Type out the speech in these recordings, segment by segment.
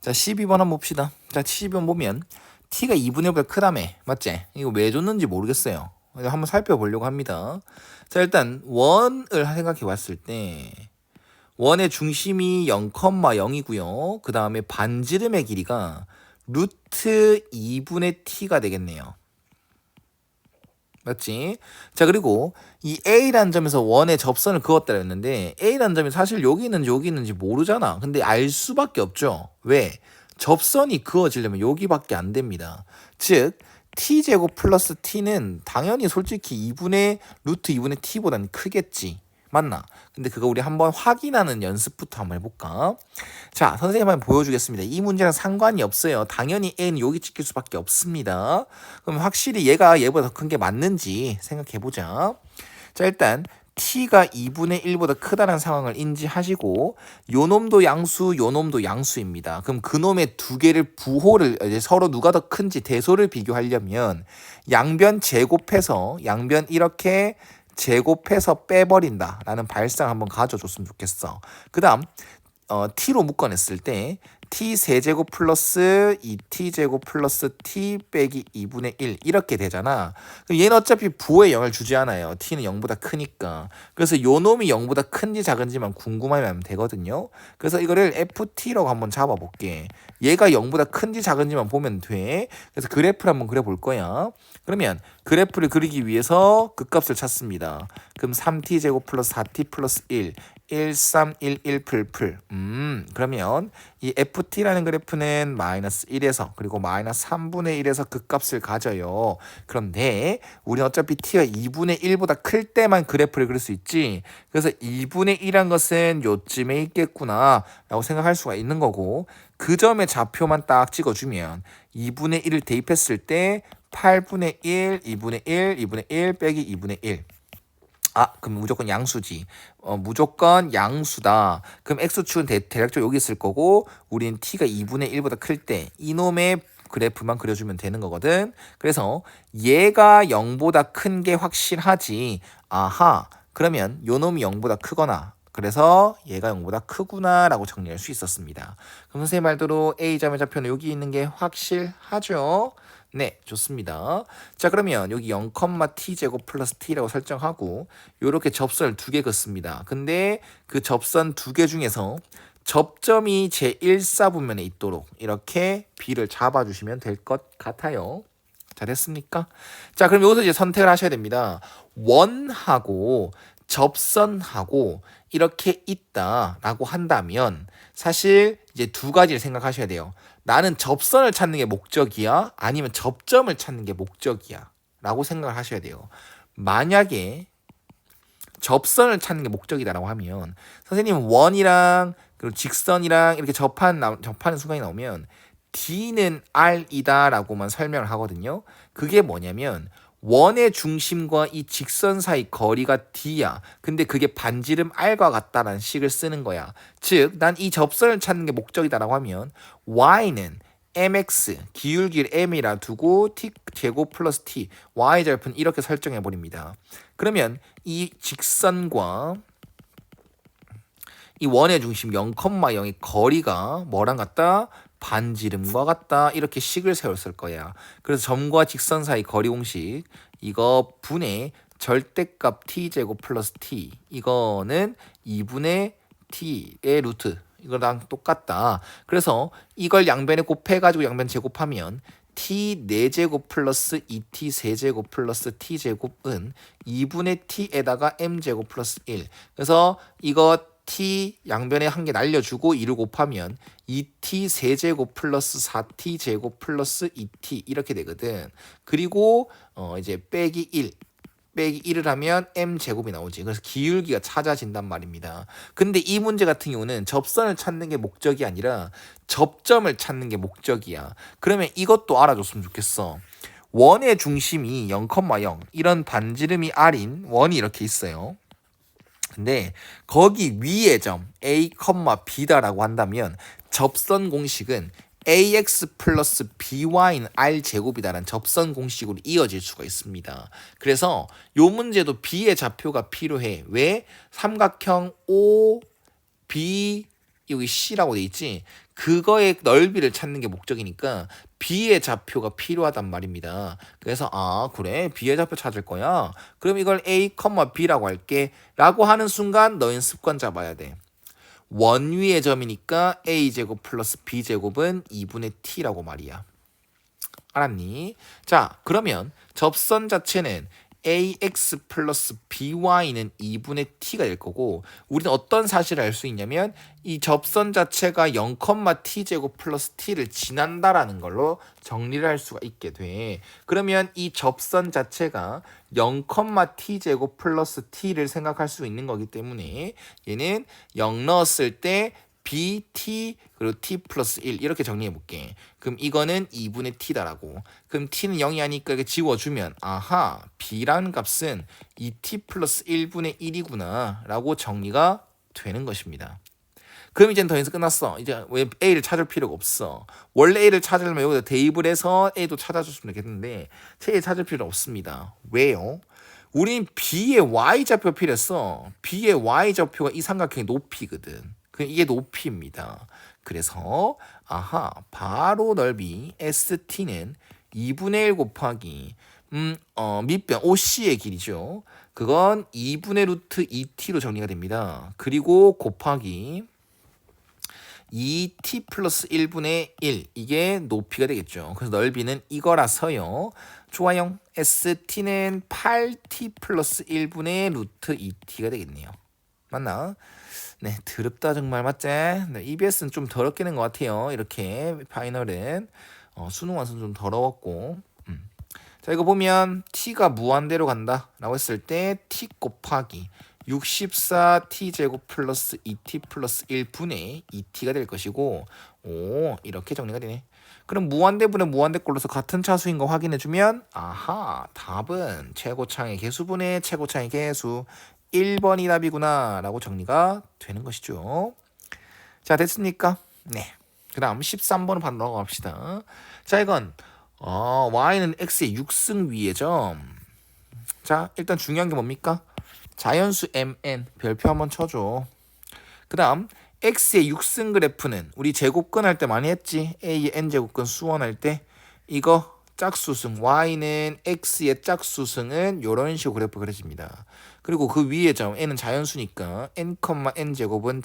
자, 12번 한번 봅시다. 자, 12번 보면 t가 2분의 1보다 크다며. 맞지? 이거 왜 줬는지 모르겠어요. 한번 살펴보려고 합니다. 자, 일단 원을 생각해 봤을 때 원의 중심이 0,0이고요. 그 다음에 반지름의 길이가 루트 2분의 t가 되겠네요. 맞지? 자, 그리고 이 A라는 점에서 원의 접선을 그었다 했는데 A라는 점이 사실 여기 있는지 모르잖아. 근데 알 수밖에 없죠. 왜? 접선이 그어지려면 여기밖에 안 됩니다. 즉 t제곱 플러스 t는 당연히 솔직히 2분의 루트 2분의 t보다는 크겠지. 맞나? 근데 그거 우리 한번 확인하는 연습부터 한번 해볼까? 자, 선생님 한번 보여주겠습니다. 이 문제랑 상관이 없어요. 당연히 A는 여기 찍힐 수밖에 없습니다. 그럼 확실히 얘가 얘보다 더 큰 게 맞는지 생각해보자. 자, 일단 t가 2분의 1보다 크다는 상황을 인지하시고 요 놈도 양수, 요 놈도 양수입니다. 그럼 그 놈의 두 개를 부호를 이제 서로 누가 더 큰지 대소를 비교하려면 양변 제곱해서 양변 이렇게 제곱해서 빼버린다라는 발상 한번 가져줬으면 좋겠어. 그 다음 t로 묶어냈을 때 t 세제곱 플러스 2t제곱 플러스 t 빼기 2분의 1 이렇게 되잖아. 그럼 얘는 어차피 부호에 0을 주지 않아요. t는 0보다 크니까. 그래서 요 놈이 0보다 큰지 작은지만 궁금하면 되거든요. 그래서 이거를 ft라고 한번 잡아볼게. 얘가 0보다 큰지 작은지만 보면 돼. 그래서 그래프를 한번 그려볼 거야. 그러면 그래프를 그리기 위해서 극값을 찾습니다. 그럼 3t제곱 플러스 4t 플러스 1 1311 풀풀. 그러면 이 ft라는 그래프는 마이너스 1에서 그리고 마이너스 3분의 1에서 극값을 가져요. 그런데 우리는 어차피 t가 2분의 1보다 클 때만 그래프를 그릴 수 있지. 그래서 2분의 1한 것은 요쯤에 있겠구나 라고 생각할 수가 있는 거고 그 점의 좌표만 딱 찍어주면 2분의 1을 대입했을 때 8분의 1, 2분의 1, 2분의 1 빼기 2분의 1. 아, 그럼 무조건 양수지. 무조건 양수다. 그럼 x축은 대략적으로 여기 있을 거고 우린 t가 2분의 1보다 클 때 이놈의 그래프만 그려주면 되는 거거든. 그래서 얘가 0보다 큰 게 확실하지. 아하. 그러면 요 놈이 0보다 크거나 그래서 얘가 0보다 크구나 라고 정리할 수 있었습니다. 그럼 선생님 말대로 A점의 좌표는 여기 있는 게 확실하죠? 네, 좋습니다. 자, 그러면 여기 0,t제곱 플러스 t라고 설정하고 이렇게 접선을 두 개 긋습니다. 근데 그 접선 두 개 중에서 접점이 제1사분면에 있도록 이렇게 B를 잡아주시면 될 것 같아요. 자, 됐습니까? 자, 그럼 여기서 이제 선택을 하셔야 됩니다. 원하고 접선하고 이렇게 있다라고 한다면 사실 이제 두 가지를 생각하셔야 돼요. 나는 접선을 찾는 게 목적이야? 아니면 접점을 찾는 게 목적이야? 라고 생각을 하셔야 돼요. 만약에 접선을 찾는 게 목적이다라고 하면 선생님은 원이랑 그리고 직선이랑 이렇게 접하는 순간이 나오면 D는 R이다 라고만 설명을 하거든요. 그게 뭐냐면 원의 중심과 이 직선 사이 거리가 D야. 근데 그게 반지름 R과 같다라는 식을 쓰는 거야. 즉, 난 이 접선을 찾는 게 목적이다라고 하면 Y는 mx 기울기를 m이라 두고 t 제곱 플러스 t y 절편 이렇게 설정해 버립니다. 그러면 이 직선과 이 원의 중심 0,0의 거리가 뭐랑 같다? 반지름과 같다. 이렇게 식을 세웠을 거야. 그래서 점과 직선 사이 거리 공식 이거 분의 절대값 t제곱 플러스 t 이거는 2분의 t의 루트 이거랑 똑같다. 그래서 이걸 양변에 곱해가지고 양변 제곱하면 t 4제곱 플러스 2t 세제곱 플러스 t제곱은 2분의 t에다가 m제곱 플러스 1. 그래서 이거 t 양변에 한 개 날려주고 2를 곱하면 2t 세제곱 플러스 4t 제곱 플러스 2t 이렇게 되거든. 그리고 이제 빼기 1. 빼기 1을 하면 m제곱이 나오지. 그래서 기울기가 찾아진단 말입니다. 근데 이 문제 같은 경우는 접선을 찾는 게 목적이 아니라 접점을 찾는 게 목적이야. 그러면 이것도 알아줬으면 좋겠어. 원의 중심이 0,0 이런 반지름이 R인 원이 이렇게 있어요. 근데 거기 위의 점 A, B다라고 한다면 접선 공식은 ax 플러스 by는 r제곱이다라는 접선 공식으로 이어질 수가 있습니다. 그래서 요 문제도 b의 좌표가 필요해. 왜? 삼각형 O, B, 여기 C라고 돼 있지. 그거의 넓이를 찾는 게 목적이니까 B의 좌표가 필요하단 말입니다. 그래서 그래 B의 좌표 찾을 거야. 그럼 이걸 A, B라고 할게 라고 하는 순간 너희는 습관 잡아야 돼. 원위의 점이니까 A제곱 플러스 B제곱은 2분의 T라고 말이야. 알았니? 자, 그러면 접선 자체는 ax 플러스 by는 2분의 t가 될 거고 우리는 어떤 사실을 알 수 있냐면 이 접선 자체가 0, t제곱 플러스 t를 지난다라는 걸로 정리를 할 수가 있게 돼. 그러면 이 접선 자체가 0, t제곱 플러스 t를 생각할 수 있는 거기 때문에 얘는 0 넣었을 때 bt 그리고 t 플러스 1 이렇게 정리해 볼게. 그럼 이거는 2분의 t다라고. 그럼 t는 0이 아니까 이렇게 지워주면 아하 b라는 값은 2t 플러스 1분의 1이구나 라고 정리가 되는 것입니다. 그럼 이제는 더 이상 끝났어. 이제 왜 a를 찾을 필요가 없어. 원래 a를 찾으려면 여기다 대입을 해서 a도 찾아줬으면 좋겠는데 a 찾을 필요 없습니다. 왜요? 우린 b의 y좌표 필요했어. b의 y좌표가 이 삼각형의 높이거든. 이게 높이입니다. 그래서 바로 넓이 ST는 2분의 1 곱하기 밑변 OC의 길이죠. 그건 2분의 루트 2T로 정리가 됩니다. 그리고 곱하기 2T 플러스 1분의 1 이게 높이가 되겠죠. 그래서 넓이는 이거라서요. 좋아요. ST는 8T 플러스 1분의 루트 2T가 되겠네요. 맞나? 네, 더럽다 정말 맞지? 네, EBS는 좀 더럽게 낸 것 같아요. 이렇게 파이널은 수능 완성 좀 더러웠고 자 이거 보면 t가 무한대로 간다 라고 했을 때 t 곱하기 64t 제곱 플러스 2t 플러스 1분의 2t가 될 것이고 이렇게 정리가 되네. 그럼 무한대분의 무한대꼴로서 같은 차수인 거 확인해주면 답은 최고차의 개수분의 최고차의 개수 1번이 답이구나 라고 정리가 되는 것이죠. 자 됐습니까? 네. 그 다음 13번을 바로 넘어갑시다. 자 이건 y는 x의 6승 위의 점. 자 일단 중요한 게 뭡니까? 자연수 mn 별표 한번 쳐줘. 그 다음 x의 6승 그래프는 우리 제곱근 할 때 많이 했지. a의 n제곱근 수원할 때 이거 짝수승 y는 x의 짝수승은 이런 식으로 그래프 그려집니다. 그리고 그 위에 점 n은 자연수니까 n, n제곱은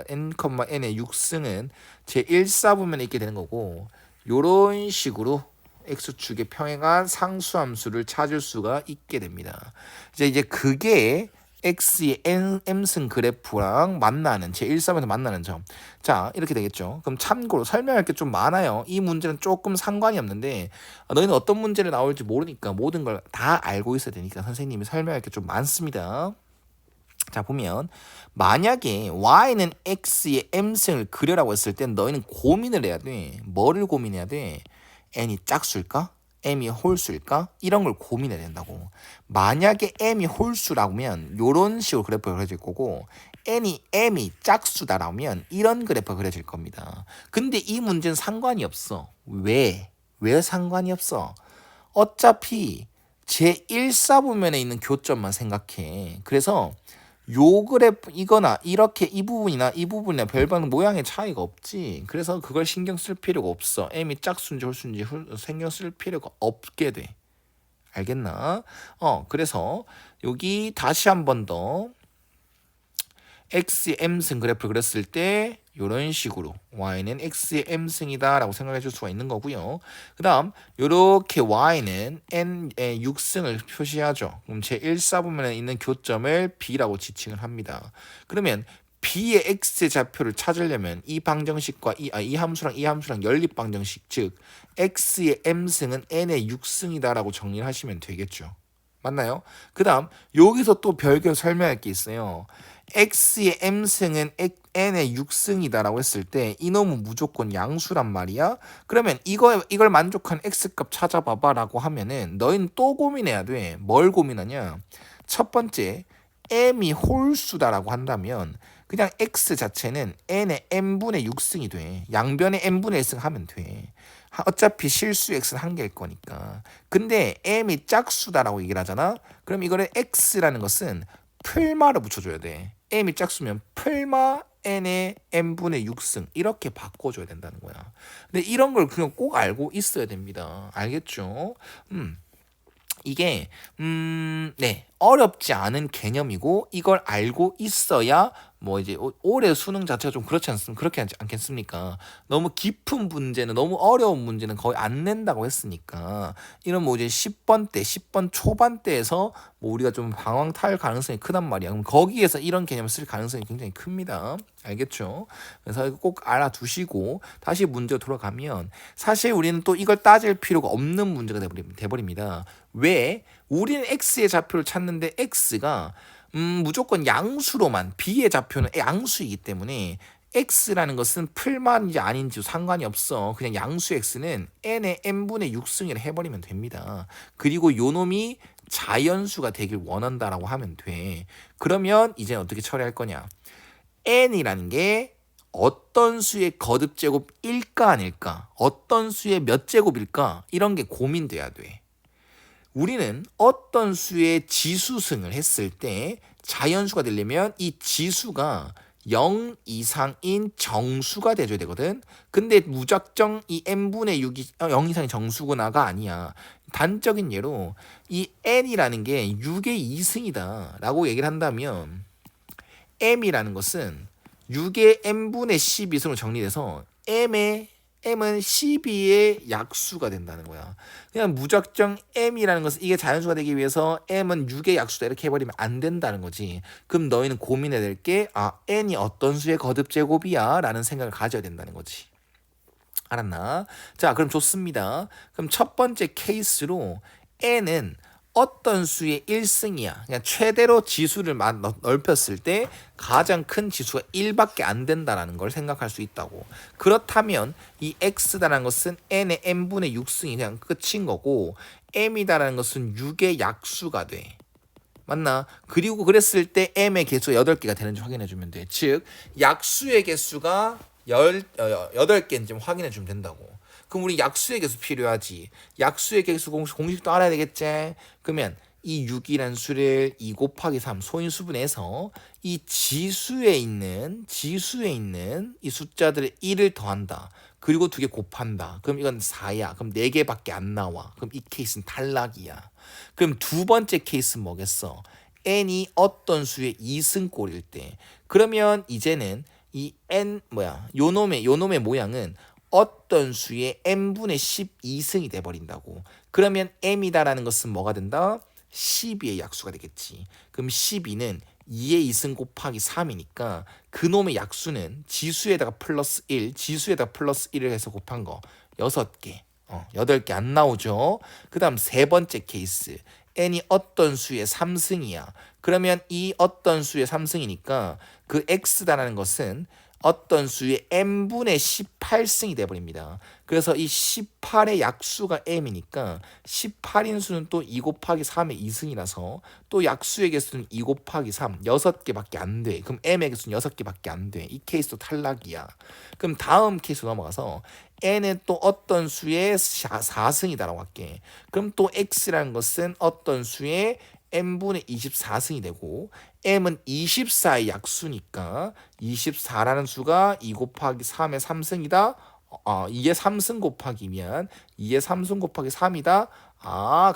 n, n의 6승은 제 1사분면에 있게 되는 거고 이런 식으로 x축의 평행한 상수함수를 찾을 수가 있게 됩니다. 이제 그게 x의 m승 그래프랑 만나는 제 1사분면에서 만나는 점. 자 이렇게 되겠죠. 그럼 참고로 설명할 게 좀 많아요. 이 문제는 조금 상관이 없는데 너희는 어떤 문제를 나올지 모르니까 모든 걸 다 알고 있어야 되니까 선생님이 설명할 게 좀 많습니다. 자 보면 만약에 y는 x의 m승을 그려라고 했을 땐 너희는 고민을 해야 돼. 뭐를 고민해야 돼? n이 짝수일까? m이 홀수일까? 이런 걸 고민해야 된다고. 만약에 m이 홀수라면 이런 식으로 그래프가 그려질 거고 m이 짝수다라면 이런 그래프가 그려질 겁니다. 근데 이 문제는 상관이 없어. 왜? 왜 상관이 없어? 어차피 제1사분면에 있는 교점만 생각해. 그래서 요 그래프 이거나 이렇게 이 부분이나 이 부분이나 별반 모양의 차이가 없지. 그래서 그걸 신경 쓸 필요가 없어. m이 짝수인지 홀수인지 신경 쓸 필요가 없게 돼. 알겠나? 그래서 여기 다시 한 번 더 x의 m승 그래프를 그렸을 때 이런 식으로 y는 x의 m승이다 라고 생각해 줄 수가 있는 거고요. 그 다음 이렇게 y는 n의 6승을 표시하죠. 그럼 제 1사분면에 있는 교점을 b라고 지칭을 합니다. 그러면 b의 x의 좌표를 찾으려면 이 방정식과 이 함수랑 연립 방정식 즉 x의 m승은 n의 6승이다 라고 정리를 하시면 되겠죠. 맞나요? 그 다음 여기서 또 별개로 설명할 게 있어요. x의 m승은 n의 6승이다라고 했을 때 이놈은 무조건 양수란 말이야. 그러면 이걸 만족한 x값 찾아봐봐 라고 하면은 너희는 또 고민해야 돼. 뭘 고민하냐? 첫 번째 m이 홀수다라고 한다면 그냥 x 자체는 n의 n분의 6승이 돼. 양변에 n분의 1승 하면 돼. 어차피 실수 x는 한 개일 거니까. 근데 m이 짝수다라고 얘기를 하잖아. 그럼 이거를 x라는 것은 풀마를 붙여줘야 돼. m이 짝수면 풀마 n의 n분의 6승 이렇게 바꿔줘야 된다는 거야. 근데 이런 걸 그냥 꼭 알고 있어야 됩니다. 알겠죠? 이게 네, 어렵지 않은 개념이고 이걸 알고 있어야 뭐 이제 올해 수능 자체가 좀 그렇지 않겠습니까? 너무 깊은 문제는 너무 어려운 문제는 거의 안 낸다고 했으니까 이런 뭐 이제 10번 초반대에서 뭐 우리가 좀 방황탈 가능성이 크단 말이야. 그럼 거기에서 이런 개념을 쓸 가능성이 굉장히 큽니다. 알겠죠? 그래서 이거 꼭 알아두시고 다시 문제로 돌아가면 사실 우리는 또 이걸 따질 필요가 없는 문제가 돼버립니다. 왜? 우리는 x의 좌표를 찾는데 x가 무조건 양수로만 b의 좌표는 양수이기 때문에 x라는 것은 풀만인지 아닌지 상관이 없어. 그냥 양수 x는 n의 n분의 6승이라 해버리면 됩니다. 그리고 요놈이 자연수가 되길 원한다라고 하면 돼. 그러면 이제 어떻게 처리할 거냐? n이라는 게 어떤 수의 거듭제곱일까 아닐까? 어떤 수의 몇 제곱일까? 이런 게 고민돼야 돼. 우리는 어떤 수의 지수승을 했을 때 자연수가 되려면 이 지수가 0 이상인 정수가 돼줘야 되거든. 근데 무작정 이 n분의 6이 0 이상의 정수구나가 아니야. 단적인 예로 이 n이라는 게 6의 2승이다 라고 얘기를 한다면 m이라는 것은 6의 n분의 12승으로 정리돼서 m은 12의 약수가 된다는 거야. 그냥 무작정 m이라는 것은 이게 자연수가 되기 위해서 m은 6의 약수다 이렇게 해버리면 안 된다는 거지. 그럼 너희는 고민해야 될 게 n이 어떤 수의 거듭제곱이야 라는 생각을 가져야 된다는 거지. 알았나? 자, 그럼 좋습니다. 그럼 첫 번째 케이스로 n은 어떤 수의 1승이야. 그냥 최대로 지수를 넓혔을 때 가장 큰 지수가 1밖에 안 된다는 걸 생각할 수 있다고. 그렇다면 이 x다라는 것은 n의 n분의 6승이 그냥 끝인 거고 m이다라는 것은 6의 약수가 돼. 맞나? 그리고 그랬을 때 m의 개수가 8개가 되는지 확인해 주면 돼. 즉 약수의 개수가 8개인지 확인해 주면 된다고. 그럼 우리 약수의 개수 필요하지. 약수의 개수 공식도 알아야 되겠지. 그러면 이 6이라는 수를 2 곱하기 3 소인수분해서 이 지수에 있는 이 숫자들을 1을 더한다. 그리고 2개 곱한다. 그럼 이건 4야. 그럼 4개밖에 안 나와. 그럼 이 케이스는 탈락이야. 그럼 두 번째 케이스는 뭐겠어? n이 어떤 수의 2승꼴일 때. 그러면 이제는 이 요놈의 모양은 어떤 수의 n분의 12승이 돼버린다고. 그러면 m이다라는 것은 뭐가 된다? 12의 약수가 되겠지. 그럼 12는 2의 2승 곱하기 3이니까 그놈의 약수는 지수에다가 플러스 1을 해서 곱한 거 6개, 8개 안 나오죠. 그 다음 세 번째 케이스. n이 어떤 수의 3승이야. 그러면 이 어떤 수의 3승이니까 그 x다라는 것은 어떤 수의 n분의 18승이 돼버립니다. 그래서 이 18의 약수가 m이니까 18인 수는 또 2 곱하기 3의 2승이라서 또 약수의 개수는 2 곱하기 3, 6개밖에 안 돼. 그럼 m의 개수는 6개밖에 안 돼. 이 케이스도 탈락이야. 그럼 다음 케이스 넘어가서 n은 또 어떤 수의 4승이다라고 할게. 그럼 또 x라는 것은 어떤 수의 n분의 24승이 되고 m은 24의 약수니까 24라는 수가 2 곱하기 3의 3승이다. 2의 3승 곱하기면 2의 3승 곱하기 3이다.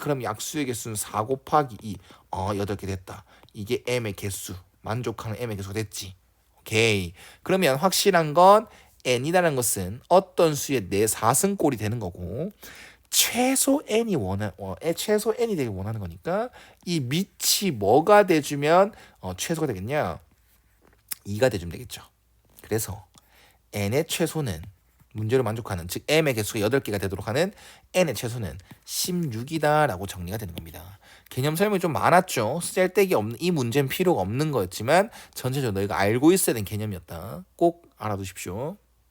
그럼 약수의 개수는 4 곱하기 2. 8개 됐다. 이게 m의 개수. 만족하는 m의 개수가 됐지. 오케이. 그러면 확실한 건 n이라는 것은 어떤 수의 4승꼴이 되는 거고 최소 n이 되길 원하는 거니까 이 밑이 뭐가 돼주면 최소가 되겠냐? 2가 돼주면 되겠죠. 그래서 n의 최소는 문제로 만족하는, 즉 m의 개수가 8개가 되도록 하는 n의 최소는 16이다 라고 정리가 되는 겁니다. 개념 설명이 좀 많았죠. 쓸데기 없는, 이 문제는 필요가 없는 거였지만 전체적으로 너희가 알고 있어야 되는 개념이었다. 꼭 알아두십시오.